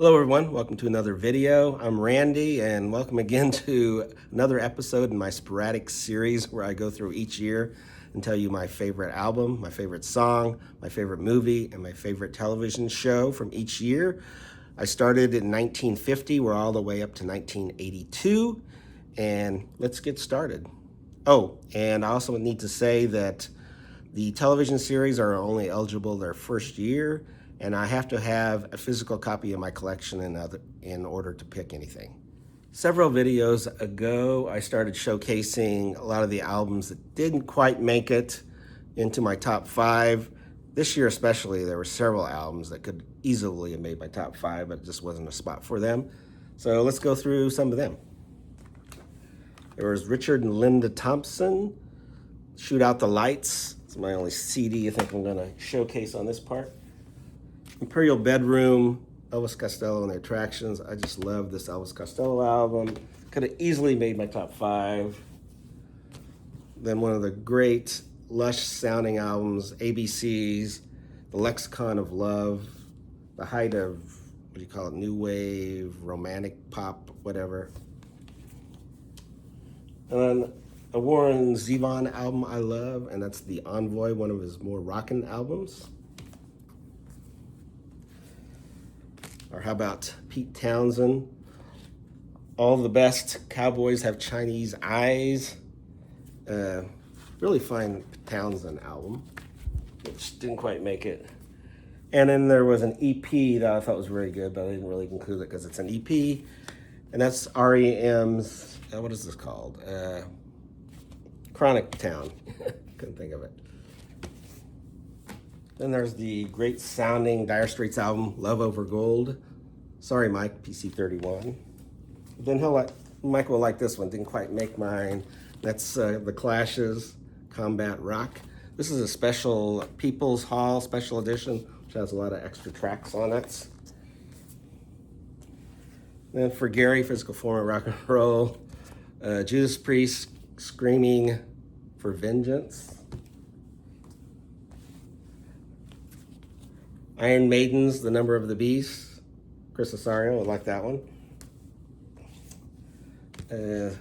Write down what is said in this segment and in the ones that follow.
Hello everyone, welcome to another video. I'm Randy and welcome again to another episode in my sporadic series where I go through each year and tell you my favorite album, my favorite song, my favorite movie, and my favorite television show from each year. I started in 1950, we're all the way up to 1982, and let's get started. Oh, and I also need to say that the television series are only eligible their first year, and I have to have a physical copy of my collection in order to pick anything. Several videos ago, I started showcasing a lot of the albums that didn't quite make it into my top 5. This year especially, there were several albums that could easily have made my top 5, but it just wasn't a spot for them. So let's go through some of them. There was Richard and Linda Thompson, Shoot Out the Lights. It's my only CD I think I'm gonna showcase on this part. Imperial Bedroom, Elvis Costello and the Attractions. I just love this Elvis Costello album. Could have easily made my top 5. Then one of the great lush sounding albums, ABC's, The Lexicon of Love, the height of, what do you call it, new wave, romantic pop, whatever. And then a Warren Zevon album I love, and that's The Envoy, one of his more rockin' albums. Or how about Pete Townsend? All the Best Cowboys Have Chinese Eyes. Really fine Townsend album, which didn't quite make it. And then there was an EP that I thought was very good, but I didn't really include it because it's an EP. And that's REM's, what is this called? Chronic Town. Couldn't think of it. Then there's the great sounding Dire Straits album, Love Over Gold. Sorry, Mike, PC31. Then Mike will like this one, didn't quite make mine. That's The Clash's Combat Rock. This is a special People's Hall special edition, which has a lot of extra tracks on it. Then for Gary, Physical Form of Rock and Roll. Judas Priest, Screaming for Vengeance. Iron Maiden's The Number of the Beast. Chris Osario, I like that one.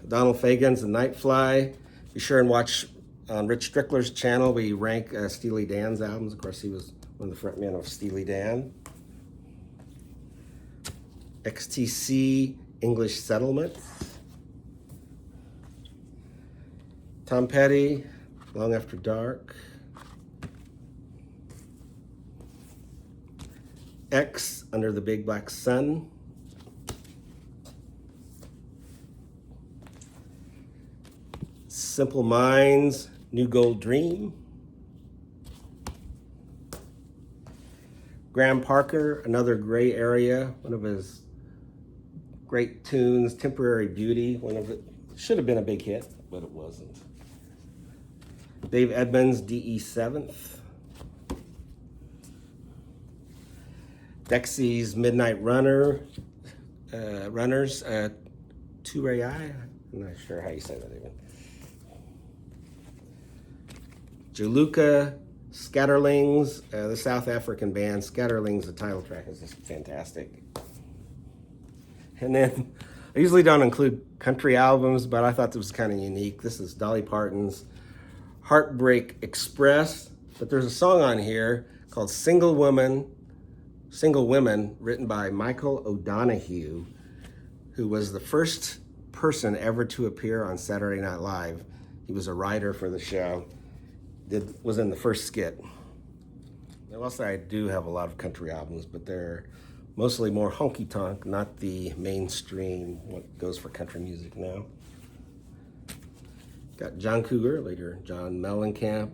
Donald Fagen's The Nightfly. Be sure and watch on Rich Strickler's channel. We rank Steely Dan's albums. Of course, he was one of the front men of Steely Dan. XTC, English Settlement. Tom Petty, Long After Dark. X, Under the Big Black Sun. Simple Minds, New Gold Dream. Graham Parker, Another Gray Area, one of his great tunes, Temporary Beauty, one of it should have been a big hit, but it wasn't. Dave Edmunds, DE 7th. Dexy's Midnight Runners, 2 I'm not sure how you say that even. Jaluka, Scatterlings, the South African band Scatterlings, the title track is just fantastic. And then, I usually don't include country albums, but I thought this was kind of unique. This is Dolly Parton's Heartbreak Express, but there's a song on here called Single Women, written by Michael O'Donoghue, who was the first person ever to appear on Saturday Night Live. He was a writer for the show, was in the first skit. I will say I do have a lot of country albums, but they're mostly more honky-tonk, not the mainstream, what goes for country music now. Got John Cougar, later John Mellencamp,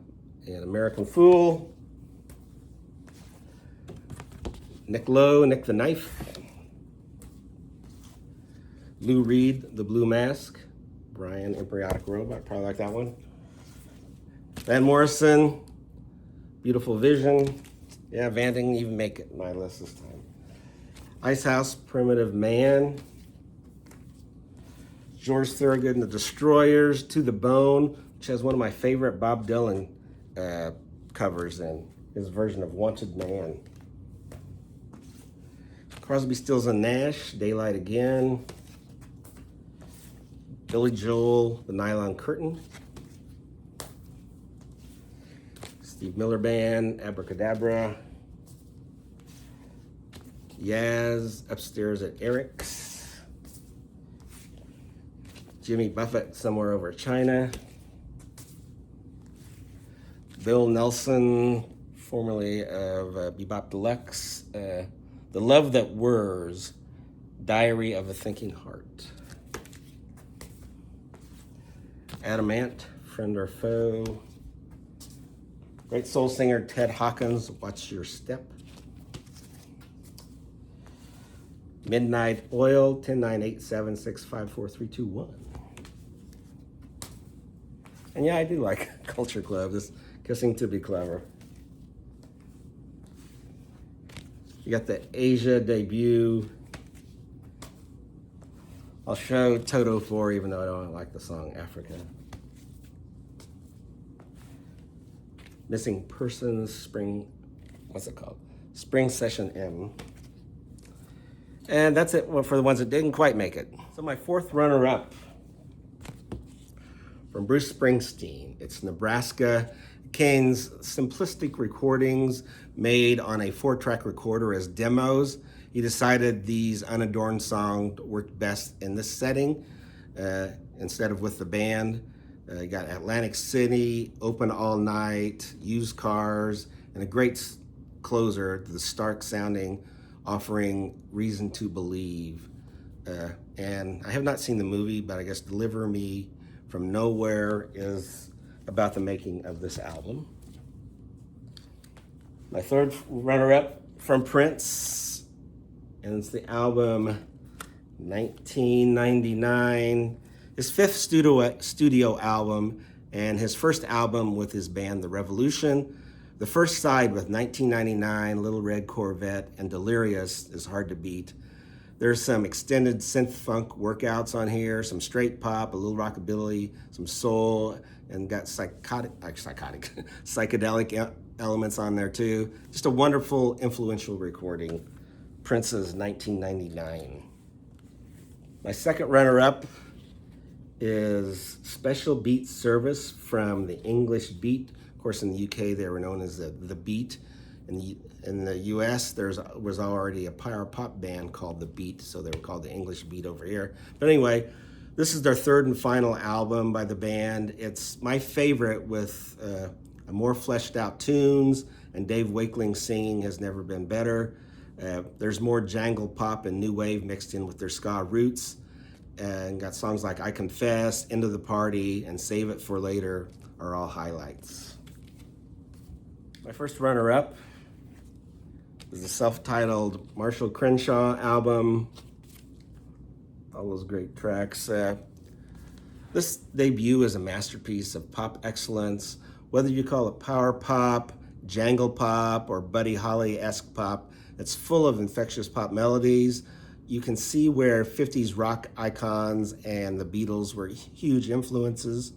and American Fool. Nick Lowe, Nick the Knife. Lou Reed, The Blue Mask. Brian, Embryonic Robot, probably like that one. Van Morrison, Beautiful Vision. Yeah, Van didn't even make it in my list this time. Icehouse, Primitive Man. George Thorogood and the Destroyers, To the Bone, which has one of my favorite Bob Dylan covers in his version of Wanted Man. Crosby, Stills and Nash, Daylight Again. Billy Joel, The Nylon Curtain. Steve Miller Band, Abracadabra. Yaz, Upstairs at Eric's. Jimmy Buffett, Somewhere Over China. Bill Nelson, formerly of Bebop Deluxe. The Love That Whirs, Diary of a Thinking Heart. Adam Ant, Friend or Foe. Great soul singer Ted Hawkins, Watch Your Step. Midnight Oil, 10-9-8-7-6-5-4-3-2-1. And yeah, I do like Culture Club, this Kissing to Be Clever. You got the Asia debut. I'll show Toto 4, even though I don't like the song Africa. Missing Persons, Spring, what's it called? Spring Session M. And that's it for the ones that didn't quite make it. So my fourth runner-up from Bruce Springsteen. It's Nebraska. Kane's simplistic recordings made on a 4-track recorder as demos. He decided these unadorned songs worked best in this setting instead of with the band. You got Atlantic City, Open All Night, Used Cars, and a great closer, the Stark sounding, offering Reason to Believe. And I have not seen the movie, but I guess Deliver Me from Nowhere is about the making of this album. My third runner-up from Prince, and it's the album 1999, his fifth studio album, and his first album with his band, The Revolution. The first side with 1999, Little Red Corvette, and Delirious is hard to beat. There's some extended synth funk workouts on here, some straight pop, a little rockabilly, some soul, and got psychedelic elements on there too. Just a wonderful, influential recording. Prince's 1999. My second runner-up is Special Beat Service from the English Beat. Of course, in the UK, they were known as the Beat. In the US, there was already a power pop band called The Beat, so they were called the English Beat over here. But anyway, this is their third and final album by the band. It's my favorite with a more fleshed out tunes, and Dave Wakeling singing has never been better. There's more jangle pop and new wave mixed in with their ska roots, and got songs like I Confess, End of the Party, and Save It for Later are all highlights. My first runner-up is the self-titled Marshall Crenshaw album. All those great tracks. This debut is a masterpiece of pop excellence. Whether you call it power pop, jangle pop, or Buddy Holly-esque pop, it's full of infectious pop melodies. You can see where 50s rock icons and the Beatles were huge influences.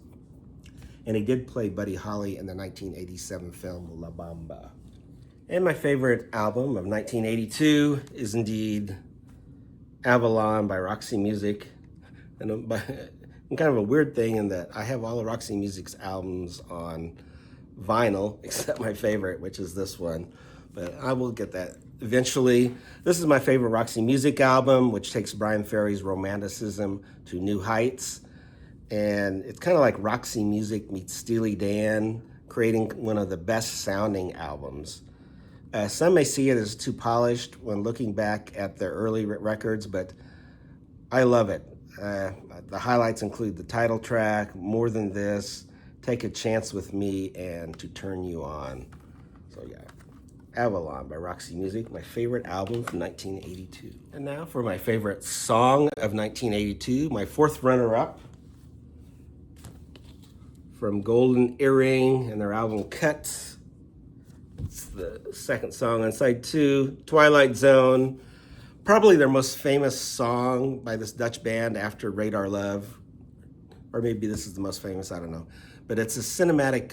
And he did play Buddy Holly in the 1987 film La Bamba. And my favorite album of 1982 is indeed Avalon by Roxy Music. And kind of a weird thing in that I have all of Roxy Music's albums on vinyl, except my favorite, which is this one. But I will get that eventually. This is my favorite Roxy Music album, which takes Brian Ferry's romanticism to new heights. And it's kind of like Roxy Music meets Steely Dan, creating one of the best sounding albums. Some may see it as too polished when looking back at their early records, but I love it. The highlights include the title track, More Than This, Take a Chance with Me, and To Turn You On. So yeah, Avalon by Roxy Music, my favorite album from 1982. And now for my favorite song of 1982, my fourth runner-up from Golden Earring and their album Cut. It's the second song on side 2, Twilight Zone. Probably their most famous song by this Dutch band after Radar Love. Or maybe this is the most famous, I don't know. But it's a cinematic,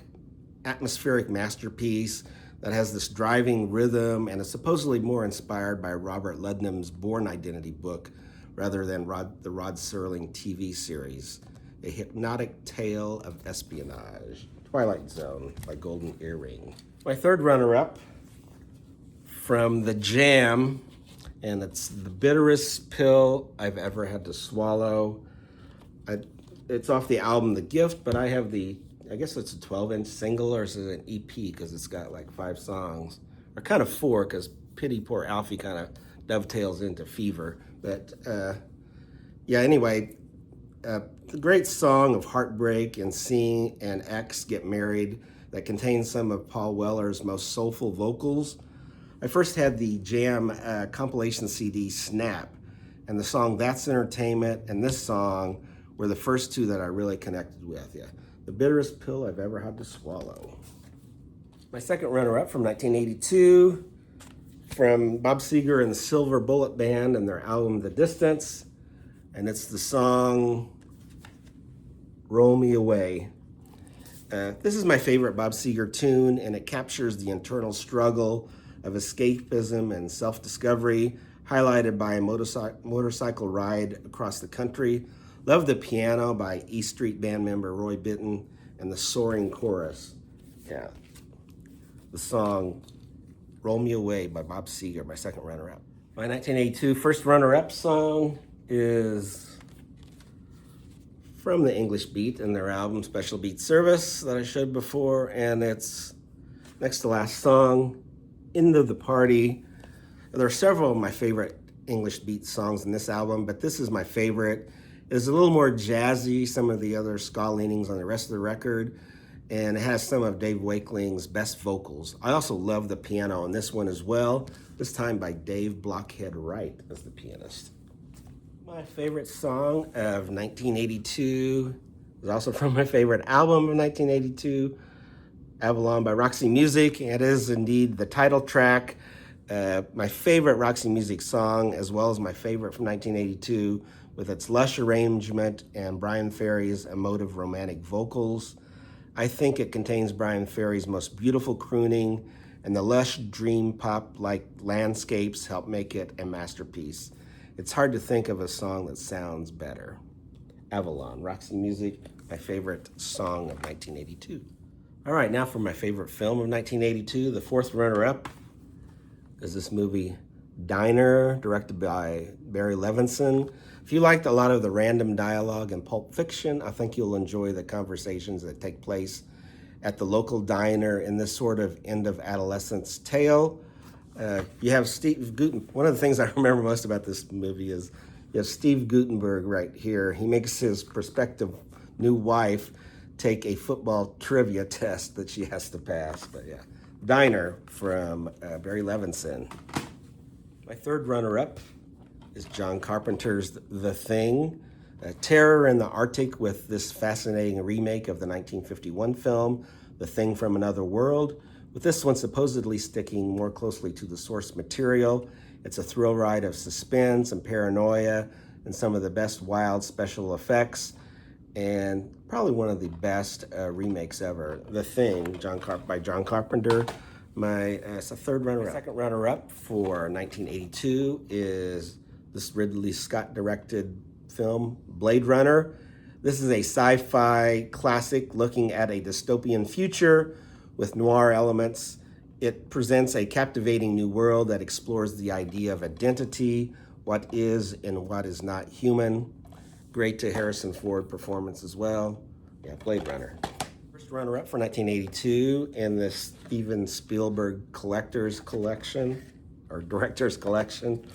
atmospheric masterpiece that has this driving rhythm and is supposedly more inspired by Robert Ludlum's Bourne Identity book rather than the Rod Serling TV series. A hypnotic tale of espionage. Twilight Zone by Golden Earring. My third runner-up from The Jam, and it's The Bitterest Pill I've Ever Had to Swallow. It's off the album The Gift, but I have I guess it's a 12-inch single, or is it an EP because it's got like 5 songs, or kind of 4 because Pity Poor Alfie kind of dovetails into Fever. But yeah, anyway, the great song of heartbreak and seeing an ex get married that contains some of Paul Weller's most soulful vocals. I first had the Jam compilation CD Snap, and the song That's Entertainment and this song were the first two that I really connected with. Yeah, The Bitterest Pill I've Ever Had to Swallow. My second runner-up from 1982, from Bob Seger and the Silver Bullet Band and their album The Distance, and it's the song Roll Me Away. This is my favorite Bob Seger tune, and it captures the internal struggle of escapism and self-discovery, highlighted by a motorcycle ride across the country. Love the piano by E Street Band member Roy Bittan and the soaring chorus. Yeah, the song Roll Me Away by Bob Seger, my second runner-up. My 1982 first runner-up song is from the English Beat and their album Special Beat Service that I showed before, and it's next to last song, End of the Party. There are several of my favorite English Beat songs in this album, but this is my favorite. It's a little more jazzy, some of the other ska leanings on the rest of the record, and it has some of Dave Wakeling's best vocals. I also love the piano on this one as well, this time by Dave Blockhead Wright as the pianist. My favorite song of 1982 is also from my favorite album of 1982, Avalon by Roxy Music. It is indeed the title track. My favorite Roxy Music song, as well as my favorite from 1982, with its lush arrangement and Bryan Ferry's emotive romantic vocals. I think it contains Bryan Ferry's most beautiful crooning, and the lush dream pop-like landscapes help make it a masterpiece. It's hard to think of a song that sounds better. Avalon, Roxy Music, my favorite song of 1982. All right, now for my favorite film of 1982, the fourth runner-up is this movie Diner, directed by Barry Levinson. If you liked a lot of the random dialogue in Pulp Fiction, I think you'll enjoy the conversations that take place at the local diner in this sort of end of adolescence tale. You have Steve Guttenberg. One of the things I remember most about this movie is you have Steve Guttenberg right here. He makes his prospective new wife take a football trivia test that she has to pass. But yeah, Diner from Barry Levinson. My third runner-up is John Carpenter's The Thing. Terror in the Arctic with this fascinating remake of the 1951 film, The Thing from Another World, with this one supposedly sticking more closely to the source material. It's a thrill ride of suspense and paranoia and some of the best wild special effects, and probably one of the best remakes ever. The Thing, by John Carpenter. It's a third runner-up. Second runner-up for 1982 is this Ridley Scott directed film, Blade Runner. This is a sci-fi classic looking at a dystopian future with noir elements. It presents a captivating new world that explores the idea of identity, what is and what is not human. Great to Harrison Ford performance as well. Yeah, Blade Runner. First runner-up for 1982 in the Steven Spielberg Collector's Collection, or Director's Collection.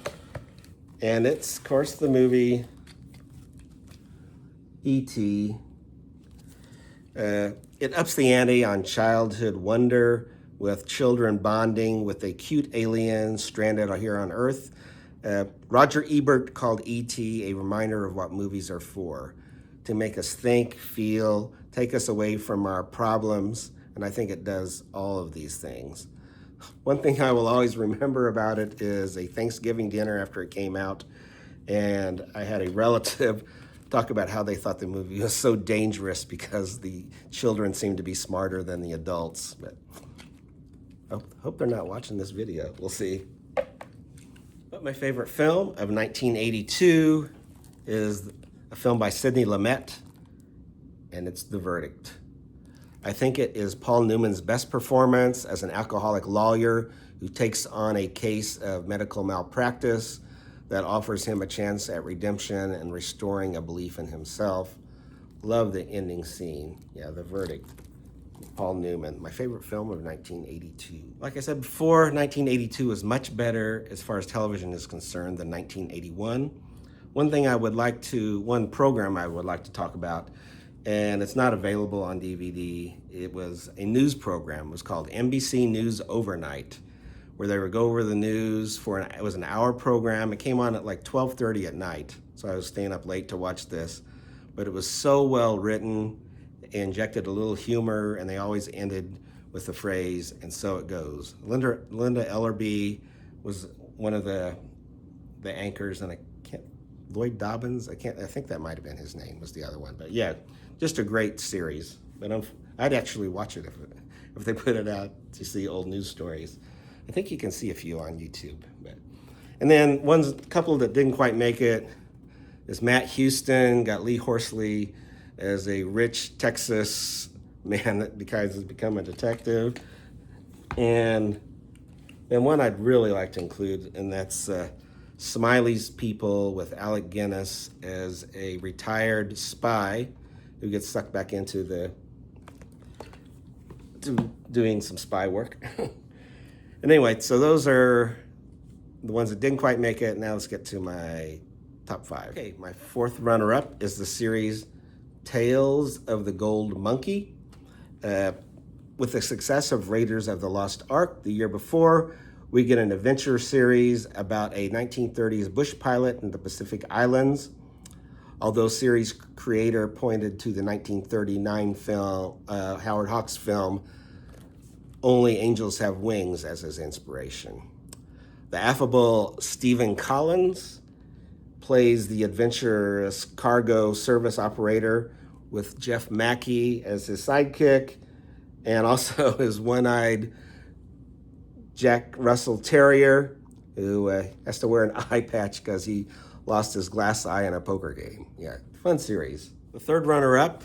And it's, of course, the movie E.T. It ups the ante on childhood wonder, with children bonding with a cute alien stranded here on Earth. Roger Ebert called E.T. a reminder of what movies are for, to make us think, feel, take us away from our problems, and I think it does all of these things. One thing I will always remember about it is a Thanksgiving dinner after it came out, and I had a relative talk about how they thought the movie was so dangerous because the children seemed to be smarter than the adults. But Hope they're not watching this video. We'll see. But my favorite film of 1982 is a film by Sidney Lumet, and it's The Verdict. I think it is Paul Newman's best performance as an alcoholic lawyer who takes on a case of medical malpractice that offers him a chance at redemption and restoring a belief in himself. Love the ending scene. Yeah, The Verdict. Paul Newman, my favorite film of 1982. Like I said before, 1982 is much better as far as television is concerned than 1981. One program I would like to talk about, and it's not available on DVD. It was a news program. It was called NBC News Overnight, where they would go over the news it was an hour program. It came on at like 12:30 at night, so I was staying up late to watch this. But it was so well written, injected a little humor, and they always ended with the phrase, "and so it goes." Linda Ellerbee was one of the anchors, and Lloyd Dobbins, I think that might have been his name, was the other one. But yeah, just a great series. But I'd actually watch it if they put it out to see old news stories. I think you can see a few on YouTube. And then a couple that didn't quite make it is Matt Houston, got Lee Horsley as a rich Texas man that has become a detective. And then one I'd really like to include, and that's Smiley's People with Alec Guinness as a retired spy who gets sucked back into doing some spy work. And anyway, so those are the ones that didn't quite make it. Now let's get to my top 5. Okay, my fourth runner-up is the series Tales of the Gold Monkey. With the success of Raiders of the Lost Ark the year before, we get an adventure series about a 1930s bush pilot in the Pacific Islands. Although series creator pointed to the 1939 film, Howard Hawks film, Only Angels Have Wings, as his inspiration. The affable Stephen Collins plays the adventurous cargo service operator with Jeff Mackey as his sidekick, and also his one-eyed Jack Russell Terrier, who has to wear an eye patch because he lost his glass eye in a poker game. Yeah, fun series. The third runner-up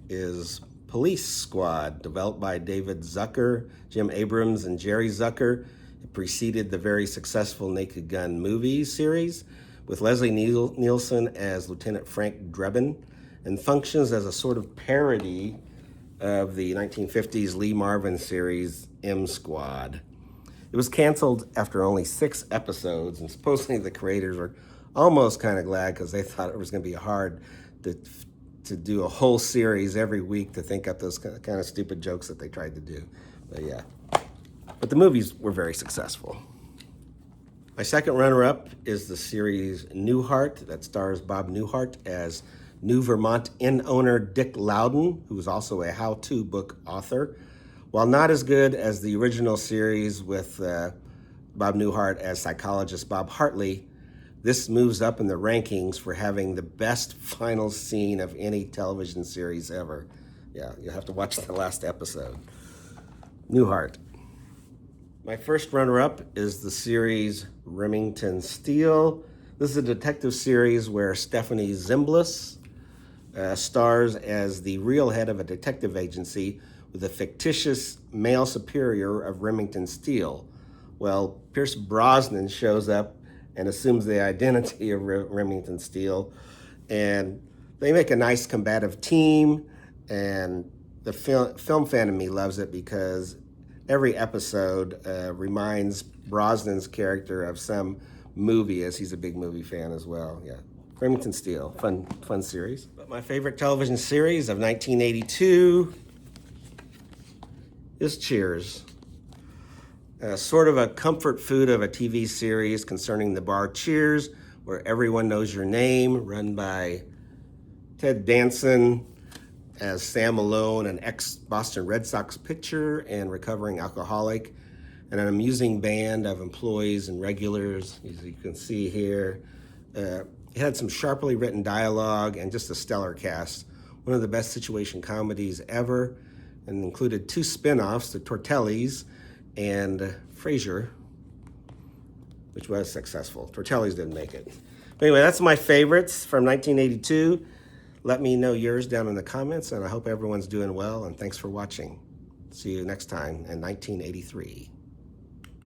is Police Squad, developed by David Zucker, Jim Abrams, and Jerry Zucker. It preceded the very successful Naked Gun movie series with Leslie Nielsen as Lieutenant Frank Drebin, and functions as a sort of parody of the 1950s Lee Marvin series M Squad. It was canceled after only 6 episodes, and supposedly the creators were almost kind of glad because they thought it was going to be hard to do a whole series every week to think up those kind of stupid jokes that they tried to do. But yeah, but the movies were very successful. My second runner-up is the series Newhart that stars Bob Newhart as New Vermont inn owner Dick Loudon, who is also a how-to book author. While not as good as the original series with Bob Newhart as psychologist Bob Hartley, this moves up in the rankings for having the best final scene of any television series ever. Yeah, you'll have to watch the last episode. Newhart. My first runner-up is the series Remington Steele. This is a detective series where Stephanie Zimbalist stars as the real head of a detective agency with a fictitious male superior of Remington Steele. Well, Pierce Brosnan shows up and assumes the identity of Remington Steele, and they make a nice combative team, and the film fan of me loves it because every episode reminds Brosnan's character of some movie, as he's a big movie fan as well. Yeah, Remington Steele, fun series. But my favorite television series of 1982 is Cheers. Sort of a comfort food of a TV series concerning the bar Cheers, where everyone knows your name, run by Ted Danson as Sam Malone, an ex-Boston Red Sox pitcher and recovering alcoholic, and an amusing band of employees and regulars, as you can see here. It had some sharply written dialogue and just a stellar cast. One of the best situation comedies ever, and included 2 spin-offs, the Tortellis, and Frasier, which was successful. Tortelli's didn't make it. But anyway, that's my favorites from 1982. Let me know yours down in the comments, and I hope everyone's doing well, and thanks for watching. See you next time in 1983.